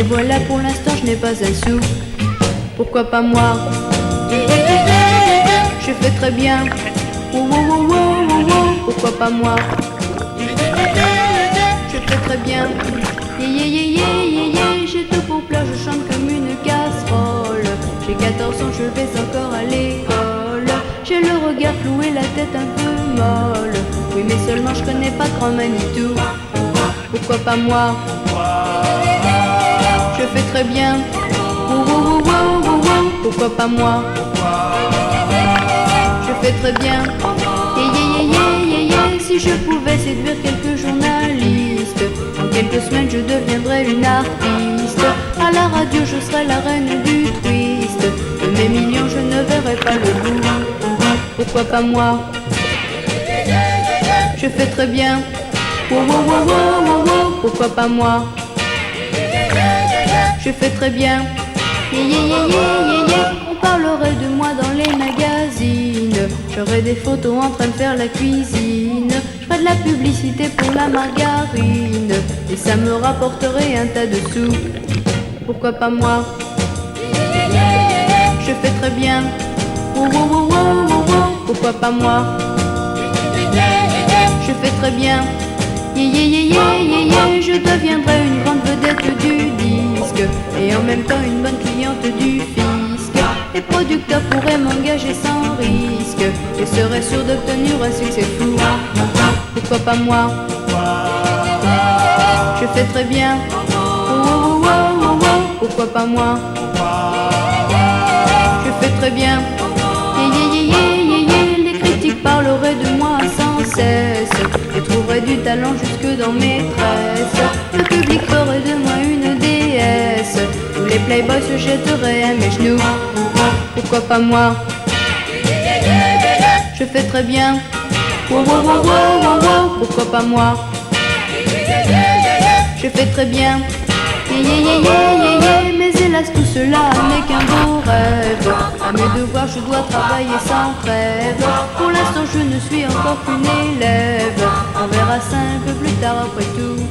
voilà, pour l'instant je n'ai pas un sou. Pourquoi pas moi? Je fais très bien. Pourquoi pas moi? Je fais très bien. J'ai tout pour plat, je chante comme une casserole. J'ai 14 ans, je vais encore à l'école. J'ai le regard flou et la tête un peu molle. Oui, mais seulement je connais pas grand Manitou. Pourquoi pas moi? Je fais très bien. Pourquoi pas moi? Je fais très bien. Si je pouvais séduire quelques journalistes, en quelques semaines je deviendrais une artiste. À la radio je serais la reine du twist. De mes millions je ne verrais pas le bout. Pourquoi pas moi? Je fais très bien. Pourquoi pas moi? Je fais très bien. On parlerait de moi dans les magazines. J'aurais des photos en train de faire la cuisine. Je ferais de la publicité pour la margarine. Et ça me rapporterait un tas de sous. Pourquoi pas moi? Je fais très bien. Pourquoi pas moi? Je fais très bien. Je deviendrai une grande vedette du disque et en même temps une bonne cliente du fisc. Les producteurs pourraient m'engager sans risque et seraient sûrs d'obtenir un succès fou. Pourquoi pas moi? Je fais très bien. Pourquoi pas moi? Je fais très bien. Les critiques parleraient de moi sans cesse et trouveraient du talent jusque dans mes tresses. Le public ferait de moi une déesse. Tous les playboys se jetteraient à mes genoux. Pourquoi pas moi? Je fais très bien. Pourquoi pas moi? Je fais très bien. Mais hélas tout cela n'est qu'un beau rêve. À mes devoirs je dois travailler sans trêve. Pour l'instant je ne suis encore qu'une élève. On verra ça un peu plus tard après tout.